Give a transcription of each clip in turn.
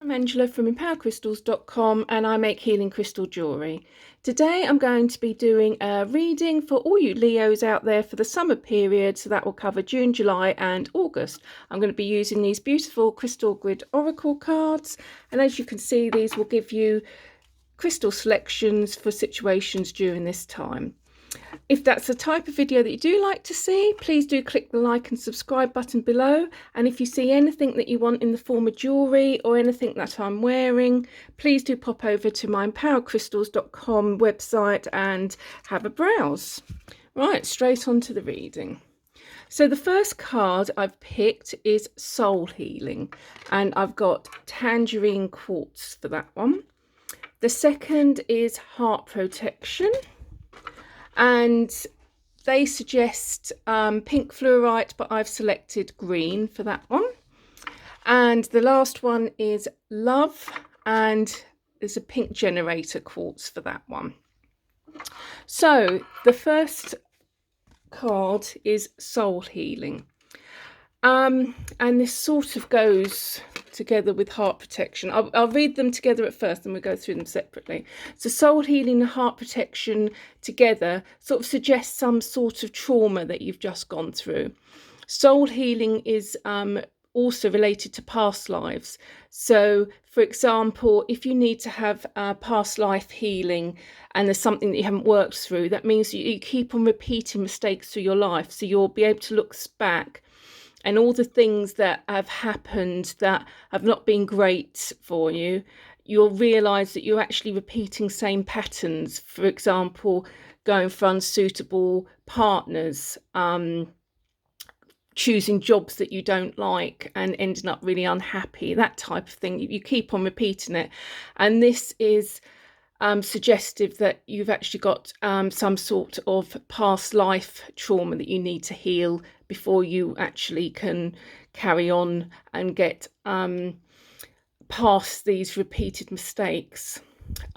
I'm Angela from empoweredcrystals.com and I make healing crystal jewellery. Today I'm going to be doing a reading for all you Leos out there for the summer period, so that will cover June, July and August. I'm going to be using these beautiful crystal grid oracle cards, and as you can see, these will give you crystal selections for situations during this time. If that's the type of video that you do like to see, please do click the like and subscribe button below. And if you see anything that you want in the form of jewellery or anything that I'm wearing, please do pop over to my empoweredcrystals.com website and have a browse. Right, straight on to the reading. So the first card I've picked is Soul Healing, and I've got Tangerine Quartz for that one. The second is Heart Protection, and they suggest pink fluorite, but I've selected green for that one. And the last one is Love, and there's a pink generator quartz for that one. So the first card is Soul Healing, and this sort of goes together with Heart Protection. I'll read them together at first and we'll go through them separately. So Soul Healing and Heart Protection together sort of suggests some sort of trauma that you've just gone through. Soul Healing is also related to past lives. So for example, if you need to have past life healing and there's something that you haven't worked through, that means you keep on repeating mistakes through your life. So you'll be able to look back and all the things that have happened that have not been great for you, you'll realise that you're actually repeating same patterns. For example, going for unsuitable partners, choosing jobs that you don't like and ending up really unhappy, that type of thing. You keep on repeating it. And this is suggestive that you've actually got some sort of past life trauma that you need to heal before you actually can carry on and get past these repeated mistakes.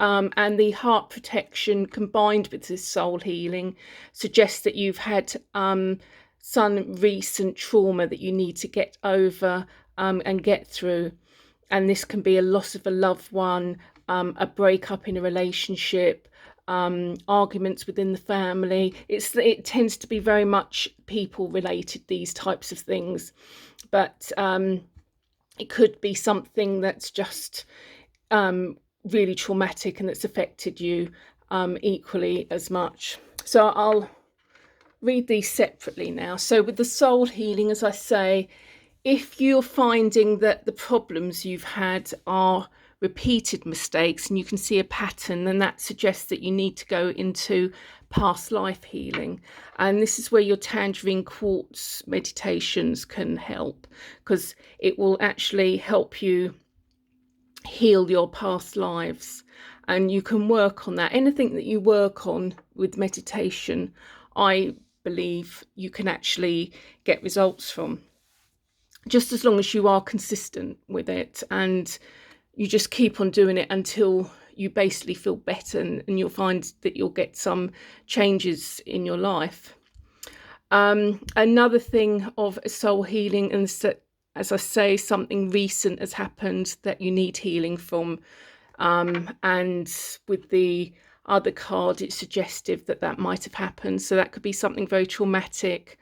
And the Heart Protection combined with this Soul Healing suggests that you've had some recent trauma that you need to get over and get through. And this can be a loss of a loved one, a breakup in a relationship, arguments within the family. It tends to be very much people related, these types of things, but it could be something that's just really traumatic and that's affected you equally as much. So I'll read these separately now. So with the Soul Healing, as I say, if you're finding that the problems you've had are repeated mistakes and you can see a pattern, then that suggests that you need to go into past life healing. And this is where your Tangerine Quartz meditations can help, because it will actually help you heal your past lives, and you can work on that. Anything that you work on with meditation, I believe you can actually get results from, just as long as you are consistent with it and you just keep on doing it until you basically feel better, and you'll find that you'll get some changes in your life. Another thing of Soul Healing, and as I say, something recent has happened that you need healing from, and with the other card, it's suggestive that that might have happened. So that could be something very traumatic,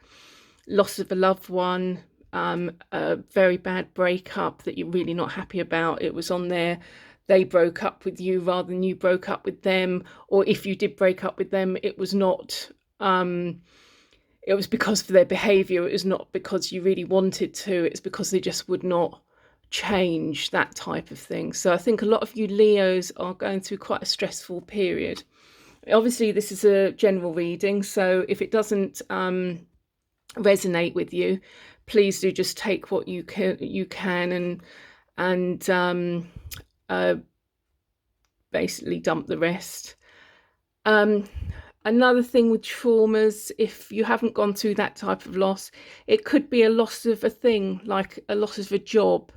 loss of a loved one, a very bad breakup that you're really not happy about. It was on there, they broke up with you rather than you broke up with them, or if you did break up with them, it was not it was because of their behavior. It was not because you really wanted to, it's because they just would not change, that type of thing. So I think a lot of you Leos are going through quite a stressful period. Obviously this is a general reading, so if it doesn't resonate with you, please do just take what you can and basically dump the rest. Another thing with traumas, if you haven't gone through that type of loss, it could be a loss of a thing, like a loss of a job,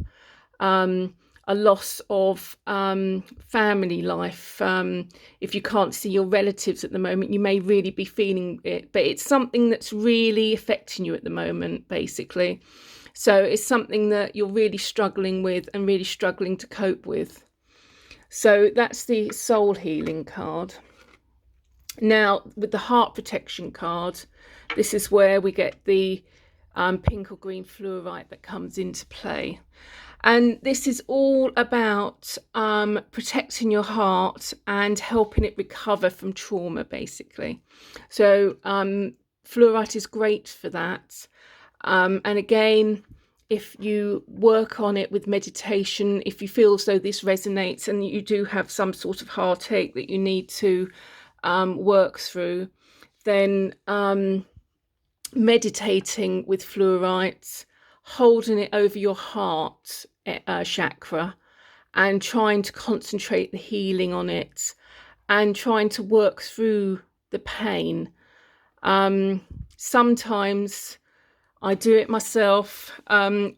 a loss of family life. If you can't see your relatives at the moment, you may really be feeling it, but it's something that's really affecting you at the moment, basically. So it's something that you're really struggling with and really struggling to cope with. So that's the soul healing card. Now, with the heart protection card, this is where we get the pink or green fluorite that comes into play. And this is all about protecting your heart and helping it recover from trauma, basically. So fluorite is great for that. And again, if you work on it with meditation, if you feel as though this resonates and you do have some sort of heartache that you need to work through, then meditating with fluorite, holding it over your heart chakra and trying to concentrate the healing on it and trying to work through the pain. Sometimes I do it myself.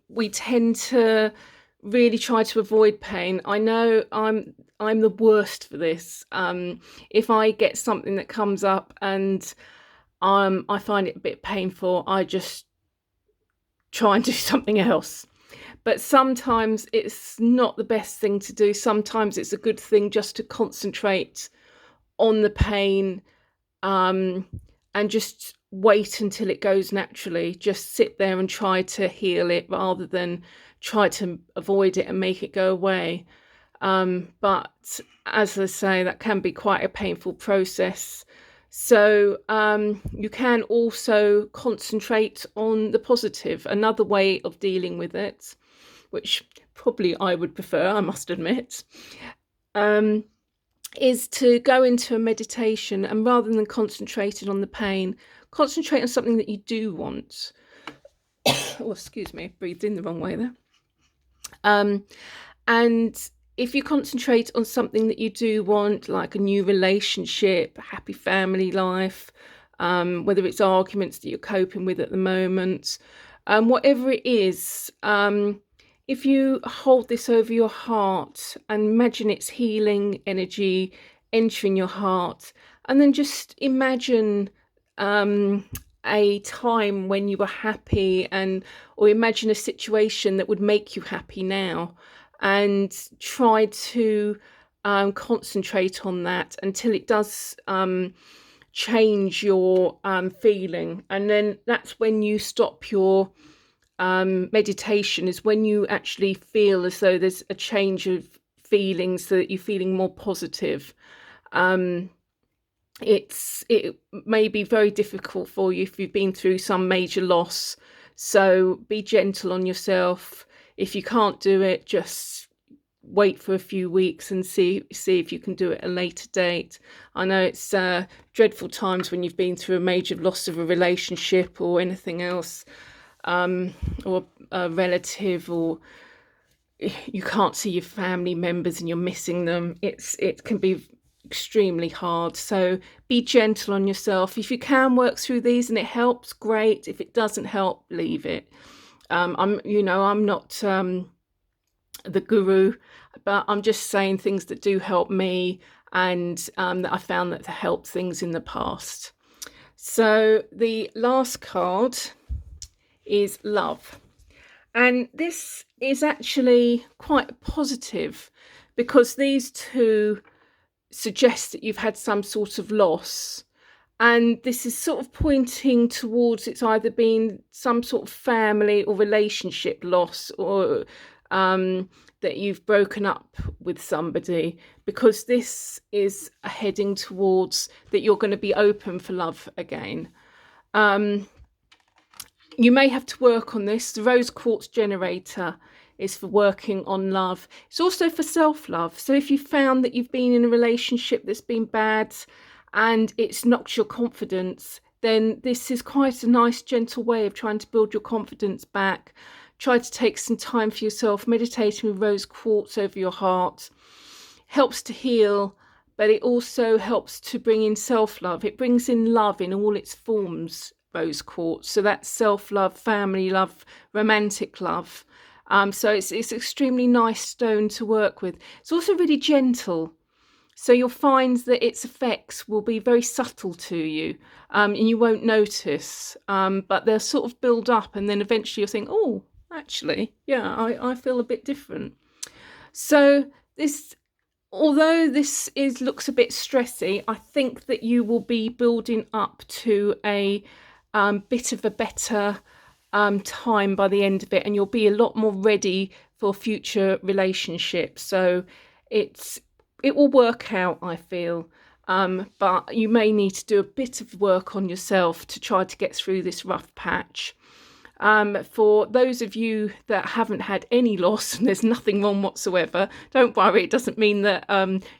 We tend to really try to avoid pain. I know I'm the worst for this. If I get something that comes up and I find it a bit painful, I just try and do something else. But sometimes it's not the best thing to do. Sometimes it's a good thing just to concentrate on the pain and just wait until it goes naturally. Just sit there and try to heal it rather than try to avoid it and make it go away. But as I say, that can be quite a painful process. So you can also concentrate on the positive. Another way of dealing with it, which probably I would prefer, I must admit, is to go into a meditation and rather than concentrating on the pain, concentrate on something that you do want. Oh, excuse me, I breathed in the wrong way there. And if you concentrate on something that you do want, like a new relationship, a happy family life, whether it's arguments that you're coping with at the moment, whatever it is, if you hold this over your heart and imagine its healing energy entering your heart, and then just imagine a time when you were happy, or imagine a situation that would make you happy now, and try to concentrate on that until it does change your feeling. And then that's when you stop your meditation, is when you actually feel as though there's a change of feelings, so that you're feeling more positive. It may be very difficult for you if you've been through some major loss, so be gentle on yourself. If you can't do it, just wait for a few weeks and see if you can do it at a later date. I know it's dreadful times when you've been through a major loss of a relationship or anything else, or a relative, or you can't see your family members and you're missing them. It can be extremely hard. So be gentle on yourself. If you can work through these and it helps, great. If it doesn't help, leave it. I'm not the guru, but I'm just saying things that do help me, and that I found that helped things in the past. So the last card is love. And this is actually quite positive, because these two suggest that you've had some sort of loss. And this is sort of pointing towards it's either been some sort of family or relationship loss, or that you've broken up with somebody, because this is heading towards that you're going to be open for love again. You may have to work on this. The rose quartz generator is for working on love. It's also for self-love. So if you found that you've been in a relationship that's been bad and it's knocked your confidence, then this is quite a nice, gentle way of trying to build your confidence back. Try to take some time for yourself. Meditating with rose quartz over your heart helps to heal, but it also helps to bring in self-love. It brings in love in all its forms, rose quartz. So that's self-love, family love, romantic love. So it's extremely nice stone to work with. It's also really gentle. So you'll find that its effects will be very subtle to you, and you won't notice. But they'll sort of build up, and then eventually you'll think, oh, actually. Yeah, I feel a bit different. So this, although this is looks a bit stressy, I think that you will be building up to a bit of a better time by the end of it, and you'll be a lot more ready for future relationships. So it's it will work out, I feel. But you may need to do a bit of work on yourself to try to get through this rough patch. For those of you that haven't had any loss and there's nothing wrong whatsoever, don't worry. It doesn't mean that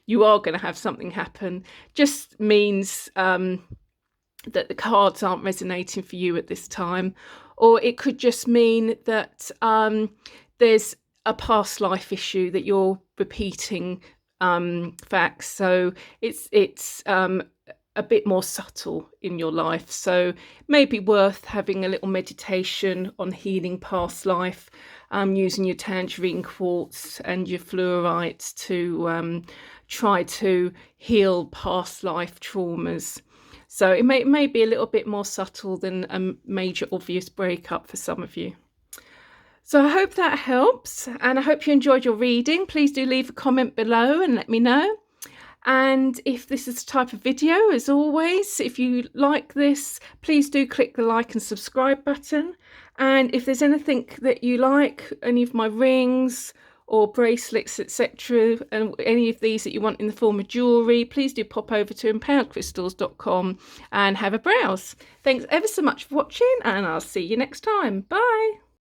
you are going to have something happen. Just means that the cards aren't resonating for you at this time. Or it could just mean that there's a past life issue that you're repeating facts. So it's a bit more subtle in your life. So maybe worth having a little meditation on healing past life, using your tangerine quartz and your fluorites to try to heal past life traumas. So it may be a little bit more subtle than a major obvious breakup for some of you. So I hope that helps, and I hope you enjoyed your reading. Please do leave a comment below and let me know. And if this is the type of video, as always, if you like this, please do click the like and subscribe button. And if there's anything that you like, any of my rings or bracelets, etc., and any of these that you want in the form of jewellery, please do pop over to empoweredcrystals.com and have a browse. Thanks ever so much for watching, and I'll see you next time. Bye.